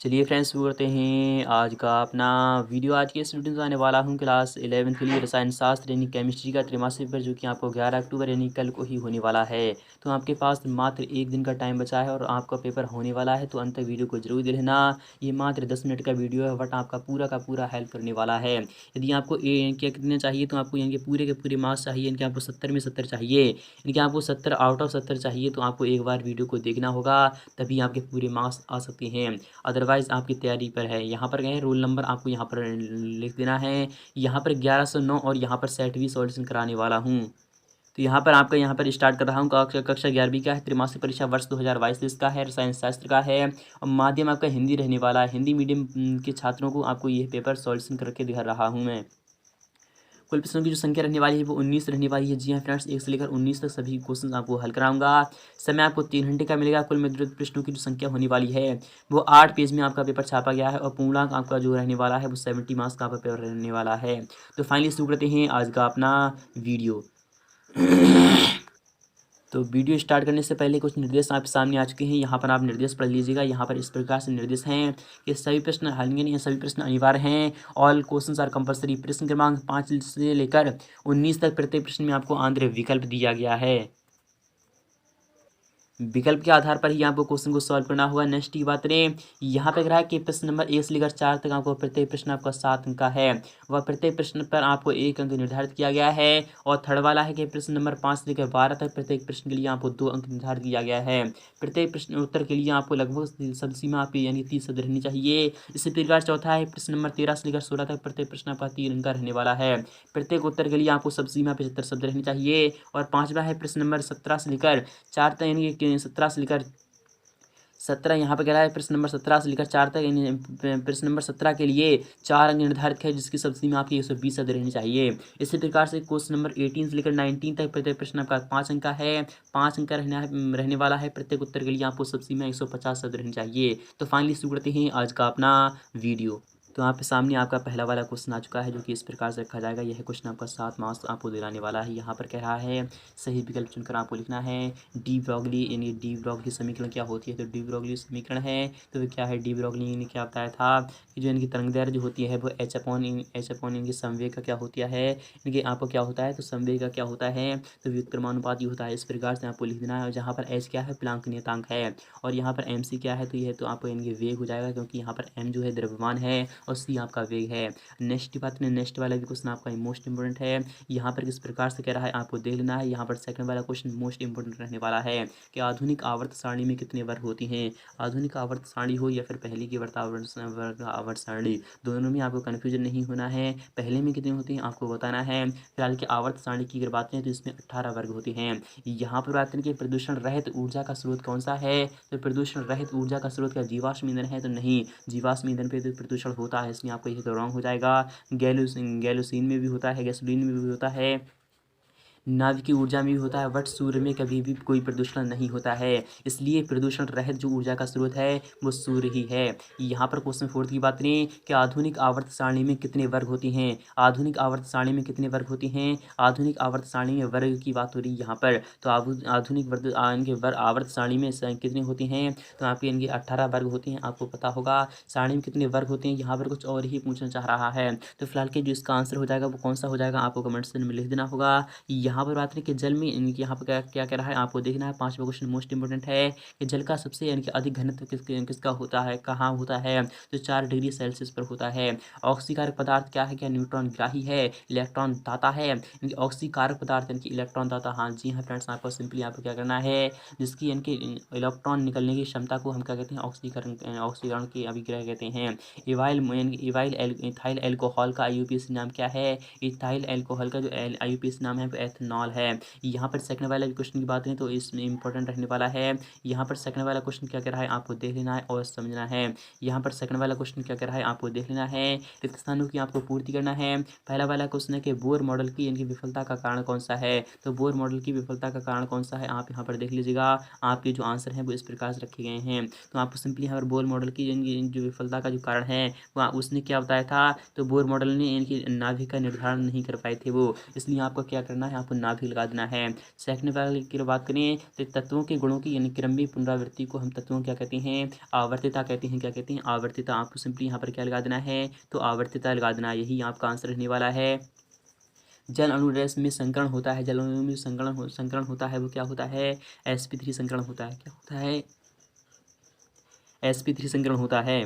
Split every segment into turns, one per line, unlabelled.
चलिए फ्रेंड्स, शुरू करते हैं आज का अपना वीडियो। आज के इस वीडियो में आने वाला हूं क्लास 11th के लिए रसायन शास्त्र यानी केमिस्ट्री का त्रैमासिक पेपर, जो कि आपको 11 अक्टूबर यानी कल को ही होने वाला है। तो आपके पास मात्र एक दिन का टाइम बचा है और आपका पेपर होने वाला है, तो अंत तक वीडियो को जरूर देखना। ये मात्र 10 मिनट का वीडियो है, बट आपका पूरा का पूरा हेल्प करने वाला है। यदि आपको क्या कितने चाहिए, तो आपको यानी कि पूरे के पूरे मार्क्स चाहिए, यानी कि आपको 70 में 70 चाहिए, यानी कि आपको 70 आउट ऑफ 70 चाहिए। तो आपको एक बार वीडियो को देखना होगा, तभी आपके पूरे मार्क्स आ सकते हैं। अदरवाइज़ आपकी तैयारी पर है। यहाँ पर गए रोल नंबर आपको यहाँ पर लिख देना है। यहाँ पर 1109 और यहाँ पर सेट भी सॉल्यूशन कराने वाला हूँ। तो यहाँ पर आपका यहाँ पर स्टार्ट कर रहा हूँ। कक्षा 11वीं का है, त्रैमासिक परीक्षा वर्ष 2022 का है, रसायन शास्त्र का है और माध्यम आपका हिंदी रहने वाला है। हिंदी मीडियम के छात्रों को आपको ये पेपर सॉल्यूशन करके दिखा रहा हूँ मैं। कुल प्रश्नों की जो संख्या रहने वाली है वो 19 रहने वाली है। जी हाँ फ्रेंड्स, 1 से लेकर 19 तक सभी क्वेश्चन आपको हल कराऊंगा। समय आपको 3 घंटे का मिलेगा। कुल मिलित प्रश्नों की जो संख्या होने वाली है वो 8 पेज में आपका पेपर छापा गया है और पूर्णांक आपका जो रहने वाला है वो 70 मार्क्स का आपका पेपर रहने वाला है। तो फाइनली शुरू करते हैं आज का अपना वीडियो। तो वीडियो स्टार्ट करने से पहले कुछ निर्देश आपके सामने आ चुके हैं। यहाँ पर आप निर्देश पढ़ लीजिएगा। यहाँ पर इस प्रकार से निर्देश हैं कि सभी प्रश्न हल नहीं हैं, सभी प्रश्न अनिवार्य हैं। All questions are compulsory. प्रश्न क्रमांक 5 से लेकर 19 तक प्रत्येक प्रश्न में आपको आंतरिक विकल्प दिया गया है। विकल्प के आधार पर ही आपको क्वेश्चन को सॉल्व करना होगा। नेक्स्ट की बात करें, यहाँ पे रहा है कि प्रश्न नंबर 1 से लेकर 4 तक आपको प्रत्येक प्रश्न आपका 7 अंक का है। वह प्रत्येक प्रश्न पर आपको 1 अंक निर्धारित किया गया है। और थर्ड वाला है कि प्रश्न नंबर 5 से लेकर 12 तक प्रत्येक प्रश्न के लिए आपको 2 अंक निर्धारित किया गया है। प्रत्येक प्रश्न उत्तर के लिए आपको लगभग शब्द सीमा आपकी यानी 30 शब्द रहनी चाहिए। इसी प्रकार चौथा है प्रश्न नंबर 13 से लेकर 16 तक प्रत्येक प्रश्न आपका 3 अंक का रहने वाला है। प्रत्येक उत्तर के लिए आपको शब्द सीमा 75 शब्द रहनी चाहिए। और पांचवा है प्रश्न नंबर 17 से लेकर 4 तक, यानी कि 17 से लेकर 17 यहाँ पे कह रहा है प्रश्न नंबर 17 से लेकर 4 तक, यानी प्रश्न नंबर 17 के लिए 4 अंक निर्धारित है, जिसकी सब्सिडी में आपकी 120 शब्द रहनी चाहिए। इसी प्रकार से क्वेश्चन नंबर 18 से लेकर 19 तक प्रत्येक प्रश्न आपका 5 अंक का है, 5 अंक का रहने वाला है। प्रत्येक उत्तर के लिए आपको सब्सिडी में 150 शब्द रहनी चाहिए। तो फाइनली शुरू करते हैं आज का अपना वीडियो। तो आपके सामने आपका पहला वाला क्वेश्चन आ चुका है, जो कि इस प्रकार से रखा जाएगा। यह क्वेश्चन आपका 7 मार्क्स आपको दिलाने वाला है। यहाँ पर कह रहा है सही विकल्प चुनकर आपको लिखना है। डी ब्रॉगली यानी डी ब्रॉगली समीकरण क्या होती है, तो डी ब्रॉगली समीकरण है तो क्या है, डी ब्रॉगली ने क्या बताया था कि जो इनकी तरंगदैर्घ्य जो होती है वो एच अपॉन इनकी संवेग का क्या होती है, इनके आपको क्या होता है, तो संवेग का क्या होता है, तो व्युत्क्रमानुपाती होता है। इस प्रकार से आपको लिख देना है। जहाँ पर एच क्या है, प्लांक नियतांक है, और यहाँ पर एम सी क्या है, तो यह तो आपको इनके वेग हो जाएगा, क्योंकि यहाँ पर एम जो है द्रव्यमान है और सी आपका वेग है। नेक्स्ट बात में, नेक्स्ट वाला भी क्वेश्चन आपका मोस्ट इंपोर्टेंट है। यहाँ पर किस प्रकार से कह रहा है आपको देख लेना है। यहाँ पर सेकंड वाला क्वेश्चन मोस्ट इंपोर्टेंट रहने वाला है कि आधुनिक आवर्त सारणी में कितने वर्ग होती हैं। आधुनिक आवर्त सारणी हो या फिर पहले की आवर्त सारणी, दोनों में आपको कन्फ्यूजन नहीं होना है। पहले में कितने होते हैं आपको बताना है। फिलहाल की आवर्त सारणी की अगर बात करें तो इसमें 18 वर्ग होते हैं। यहाँ पर बात करें कि प्रदूषण रहित ऊर्जा का स्रोत कौन सा है, तो प्रदूषण रहित ऊर्जा का स्रोत क्या जीवाश्म ईंधन है, तो नहीं, जीवाश्म ईंधन पे तो प्रदूषण होता है, इसलिए आपको ये तो रॉन्ग हो जाएगा। गैलोसिन में भी होता है, गैसोलीन में भी होता है, नाभिकीय ऊर्जा में भी होता है, बट सूर्य में कभी भी कोई प्रदूषण नहीं होता है। इसलिए प्रदूषण रहित जो ऊर्जा का स्रोत है वो सूर्य ही है। यहाँ पर क्वेश्चन 4 की बात करें कि आधुनिक आवर्त सारणी में कितने वर्ग होते हैं। आधुनिक आवर्त सारणी में कितने वर्ग होते हैं, आधुनिक आवर्त सारणी में वर्ग की बात हो रही है यहाँ पर। तो आधुनिक आवर्त सारणी में कितने होते हैं, तो आपके इनके 18 वर्ग होते हैं। आपको पता होगा सारणी में कितने वर्ग होते हैं। यहाँ पर कुछ और ही पूछना चाह रहा है, तो फिलहाल के जो इसका आंसर हो जाएगा वो कौन सा हो जाएगा, आपको कमेंट सेक्शन में लिख देना होगा। यहाँ पर बात करें कि जल में इनके यहाँ पर क्या क्या कह रहा है आपको देखना है। पांचवा क्वेश्चन मोस्ट इंपोर्टेंट है कि जल का सबसे यानी कि अधिक घनत्व किसका होता है, कहाँ होता है, तो 4 डिग्री सेल्सियस पर होता है। ऑक्सीकारक पदार्थ क्या है, क्या न्यूट्रॉन ग्राही है, इलेक्ट्रॉन दाता है, यानी ऑक्सीकारक पदार्थ यानी कि इलेक्ट्रॉन दाता। हाँ जी हाँ फ्रेंड्स, आपको सिंपली आपको क्या करना है, जिसकी यानी कि इलेक्ट्रॉन निकलने की क्षमता को हम क्या कहते हैं, ऑक्सीकरण की अभिक्रिया कहते हैं। इथाइल एल्कोहल का IUPAC नाम क्या है, इथाइल एल्कोहल का जो IUPAC नाम है वो एथनॉल है। यहाँ पर सेकंड वाला क्वेश्चन की बात करें तो इसमें इंपॉर्टेंट रहने वाला है। यहाँ पर सेकंड वाला क्वेश्चन क्या कह रहा है आपको देख लेना है और समझना है। यहाँ पर सेकंड वाला क्वेश्चन क्या कह रहा है आपको देख लेना है, रिक्त स्थानों की आपको पूर्ति करना है। पहला वाला क्वेश्चन है कि बोर मॉडल की इनकी विफलता का कारण कौन सा है, तो बोर मॉडल की विफलता का कारण कौन सा है आप यहाँ पर देख लीजिएगा। आपके जो आंसर हैं वो इस प्रकार से रखे गए हैं। तो आपको सिंपली यहाँ पर बोर मॉडल की जो विफलता का जो कारण है वह उसने क्या बताया था, तो बोर मॉडल ने इनकी नाभिक का निर्धारण नहीं कर पाए थे वो, इसलिए आपको क्या करना है, आपको नाभिक लगा देना है। सेकंड वाले की बात करें तो तत्वों के गुणों की यानी क्रमवी पुनरावृत्ति को हम तत्वों क्या कहते हैं, आवर्तिता कहते हैं। क्या कहते हैं, आवर्तिता। आपको सिंपली यहाँ पर क्या लगा देना है, तो आवर्तिता लगा देना, यही आपका आंसर रहने वाला है। जल अनुरेस में संकरण होता है, जल अणु में संकरण होता है वो क्या होता है, sp3 संकरण होता है। क्या होता है, sp3 संकरण होता है।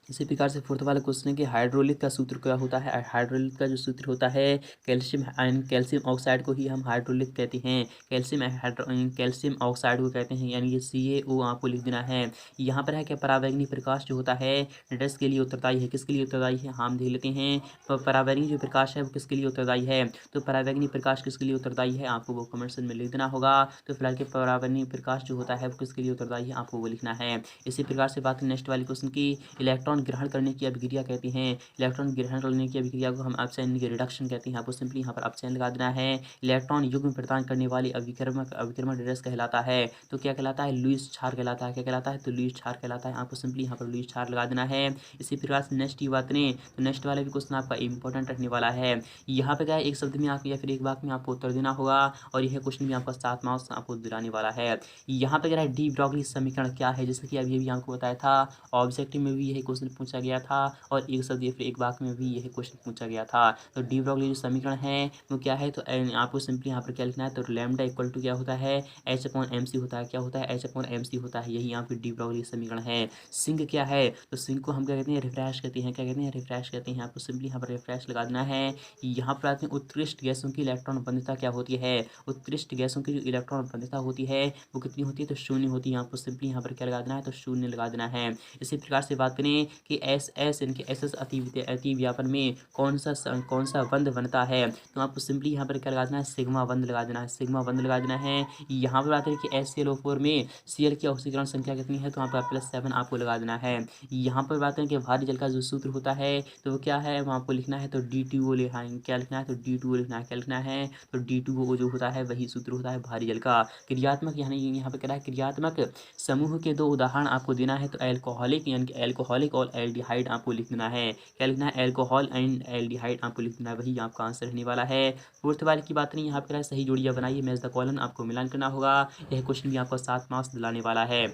इसी प्रकार से फोर्थ वाला क्वेश्चन है कि हाइड्रोलिक का सूत्र क्या होता है। हाइड्रोलिक का जो सूत्र होता है कैल्शियम ऑक्साइड को ही हम हाइड्रोलिक कहते हैं। कैल्शियम ऑक्साइड को कहते हैं, यानी कि CaO आपको लिख देना है। यहाँ पर है कि परावैंगनिक प्रकाश जो होता है ड्रग्स के लिए उत्तरदायी है। किसके लिए उत्तरदायी है, हम देख लेते हैं। परावैंगनिक जो प्रकाश है वो किसके लिए उत्तरदायी है, तो परावैंगनिक प्रकाश किसके लिए उत्तरदायी है, आपको वो कमेंट सेक्शन में लिख देना होगा। तो फिलहाल के परावैंगनिक प्रकाश जो होता है वो किसके लिए उत्तरदायी है, आपको वो लिखना है। इसी प्रकार से बात नेक्स्ट वाले क्वेश्चन की, इलेक्ट्रॉन ग्रहण करने की अभिक्रिया कहते हैं। इलेक्ट्रॉन ग्रहण करने की अभिक्रिया को हम अपचयन रिडक्शन कहते हैं। आपको सिंपली यहाँ पर अपचयन लगा देना है। इलेक्ट्रॉन युग्म प्रदान करने वाली अभिक्रमण ड्रग्स कहलाता है, तो क्या कहलाता है, लुईस क्षार कहलाता है। क्या कहलाता है, तो लुईस क्षार कहलाता है। आपको सिंपली यहाँ पर लुईस क्षार लगा देना है। इसी प्रकार से नेक्स्ट की बात करें तो नेक्स्ट वाला भी क्वेश्चन आपका इंपॉर्टेंट रखने वाला है। यहाँ पे क्या है, एक शब्द में आप या फिर एक वाक्य में आपको उत्तर देना होगा, और यह क्वेश्चन भी आपका 7 मार्क्स आपको दिलाने वाला है। यहाँ पे क्या है, डी ब्रॉगली समीकरण क्या है, जैसे कि अभी आपको बताया था ऑब्जेक्टिव में भी यही क्वेश्चन पूछा गया था, और एक शब्द या फिर एक वाक्य में भी यही क्वेश्चन पूछा गया था। तो डी ब्रॉगली जो समीकरण है वो क्या है, तो आपको सिंपली यहाँ पर क्या लिखना है, तो लैम्डा इक्वल टू क्या होता है, H/mc होता है। क्या होता है, H/mc होता है, यही यहाँ पे डी ब्रॉगली समीकरण है। सिंक क्या है, तो सिंक को हम क्या कहते हैं, रिफ्रेश कहते हैं। क्या कहते हैं, रिफ्रेश कहते हैं। आपको सिंपली यहाँ पर रिफ्रेश लगा देना है। यहाँ पर आते हैं उत्कृष्ट गैसों की इलेक्ट्रॉन बंधुता क्या होती है। उत्कृष्ट गैसों की जो इलेक्ट्रॉन बंधुता होती है वो कितनी होती है, तो शून्य होती है। आपको सिंपली यहाँ पर क्या लगा देना है, तो शून्य लगा देना है। इसी प्रकार से बात करें कि SS यानी कि SS अति व्यापन में कौन सा बंध बनता है, तो आपको सिंपली यहाँ पर क्या लगा देना है, सिग्मा बंध लगा देना है। सिग्मा बंध लगा देना है। यहाँ पर बात करें कि HClO4 में Cl की ऑक्सीकरण संख्या कितनी है, तो आपका +7 आपको लगा देना है। यहाँ पर बात करें कि भारी जल का जो सूत्र होता है तो वो क्या है, वो आपको लिखना है, तो D2O लिखना है। क्या लिखना है, तो D2O लिखना है। क्या लिखना है, तो D2O जो होता है वही सूत्र होता है भारी जल का। क्रियात्मक यानी यहाँ पे क्या है, क्रियात्मक समूह के 2 उदाहरण आपको देना है, तो एल्कोहलिक यानी कि एल्कोहलिक और एल्डिहाइड आपको लिख देना है। क्या लिखना है, एल्कोहल एंड एल्डिहाइड आपको लिख देना है, वही आपका आंसर रहने वाला है। फोर्थ वाले की बात नहीं, यहाँ पर सही जोड़ियाँ बनाइए, मैच द कॉलम आपको मिलान करना होगा। यह क्वेश्चन भी आपको 7 मार्क्स दिलाने वाला है।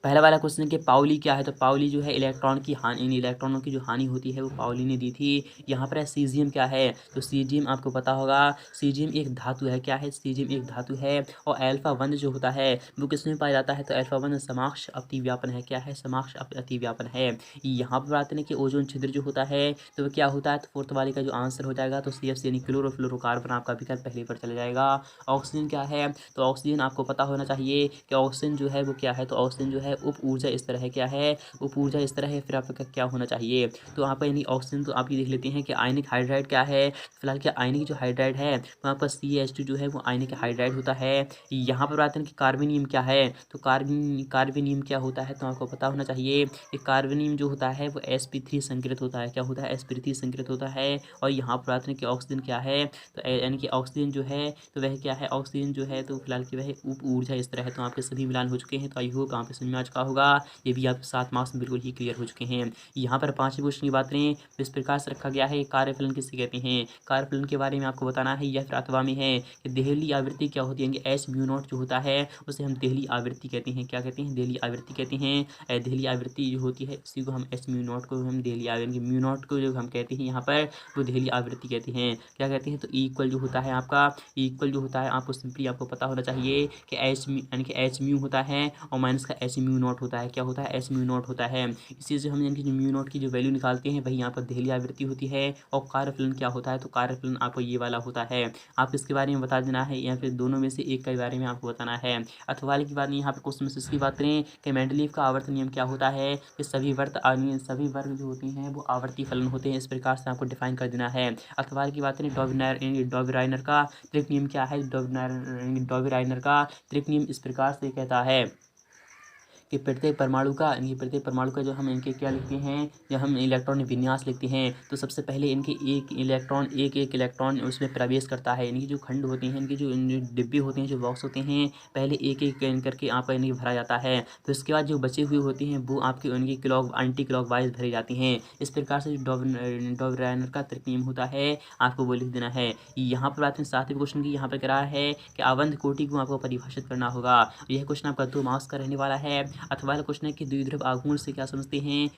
पहला वाला क्वेश्चन कि पाउली क्या है, तो पाउली जो है इलेक्ट्रॉनों की जो हानि होती है वो पाउली ने दी थी। यहाँ पर सीजियम क्या है, तो सीजियम आपको पता होगा, सीजियम एक धातु है। क्या है, सीजियम एक धातु है। और अल्फा बंध जो होता है वो किसमें पाया जाता है, तो अल्फा बंध समाक्ष अतिव्यापन है। क्या है, समाक्ष अतिव्यापन है। यहाँ पर बात करें कि ओजोन छिद्र जो होता है तो वो क्या होता है, तो फोर्थ वाले का जो आंसर हो जाएगा तो CF यानी क्लोरोफ्लोरोकार्बन आपका विकल्प पहले पर चला जाएगा। ऑक्सीजन क्या है, तो ऑक्सीजन आपको पता होना चाहिए कि ऑक्सीजन जो है वो क्या है, तो ऑक्सीजन जो है उप ऊर्जा इस तरह है। क्या है, उप ऊर्जा इस तरह है। फिर आपका क्या होना चाहिए, तो आपका यानी ऑक्सीजन तो आप ये देख लेते हैं कि आयनिक हाइड्राइड क्या है। फिलहाल क्या आयनिक जो हाइड्राइड है तो आपका CH2 जो है वो आयनिक हाइड्राइड होता है। यहाँ पर बात करें कि कार्बोनियम क्या है, तो कार्बोनियम क्या होता है, तो आपको पता होना चाहिए कि कार्बोनियम जो होता है वो sp3 संकृत होता है। क्या होता है, sp3 संकृत होता है। और यहाँ पर बात करें कि ऑक्सीजन क्या है, तो यानी कि ऑक्सीजन जो है तो वह क्या है, ऑक्सीजन जो है तो फिलहाल की वह उप ऊर्जा इस तरह है। तो आपके सभी मिलान हो चुके हैं, तो आई होप आप समझ में आ चुका होगा। ये भी आप 7 मार्क्स में बिल्कुल ही क्लियर हो चुके हैं। यहाँ पर 5वें क्वेश्चन की बात करें तो इस प्रकार से रखा गया है, कार्यफलन किसे कहते हैं। कार्यफलन के बारे में आपको बताना है, यह अथवा में है कि देहली आवृत्ति क्या होती है, H/μ0 जो होता है उसे हम देहली आवृत्ति कहते हैं। क्या कहते हैं, देहली आवृत्ति कहते हैं। देहली आवृत्ति जो होती है इसी को हम H/μ0 को हम देहली आवृत्ति, म्यू0 को जो हम कहते हैं यहाँ पर वो देहली आवृत्ति कहते हैं। क्या कहते हैं, तो इक्वल जो होता है आपका, इक्वल जो होता है आपको सिंपली आपको पता होना चाहिए कि H यानी कि H/μ होता है और माइनस का H/μ0 होता है। क्या होता है, H/μ0 होता है। इसी से हम यानी कि जो म्यू0 की जो वैल्यू निकालते हैं वही यहाँ पर देहली आवृत्ति होती है। और कार्यफलन क्या होता है, तो कार्यफलन आपको ये वाला होता है। आप इसके बारे में बता देना है या फिर दोनों में से एक के बारे में आपको बताना है। अथवा वाले की बात नहीं, यहाँ पे क्वेश्चन में इसकी बात करें कि मेंडलीव का आवर्त नियम क्या होता है, कि सभी वर्ग जो होते हैं वो आवर्ती फलन होते हैं। इस प्रकार से आपको डिफाइन कर देना है। अथवा वाले की बात करें डॉबराइनर का त्रिक नियम क्या है, डॉबराइनर का त्रिक नियम इस प्रकार से कहता है कि प्रत्येक परमाणु का जो हम इनके क्या लिखते हैं, जब हम इलेक्ट्रॉन विन्यास लिखते हैं तो सबसे पहले इनके एक इलेक्ट्रॉन उसमें प्रवेश करता है। इनकी जो खंड होते हैं, इनके जो डिब्बे होते हैं, जो बॉक्स होते हैं, पहले एक-एक करके आपका इन्हें भरा जाता है। फिर उसके बाद जो बचे हुए होते हैं वो आपके उनकी एंटी क्लॉकवाइज भरे जाते हैं। इस प्रकार से डॉबरनेर का तर्क नियम होता है, आपको वो लिख देना है। यहाँ पर बात है 7वें क्वेश्चन की। यहाँ पर कह रहा है कि अवंत कोटि को आपको परिभाषित करना होगा। यह क्वेश्चन आपका 2 मार्क्स का रहने वाला है। अथवा क्वेश्चन है कि द्विध्रुव आघूर्ण से क्या समझते हैं,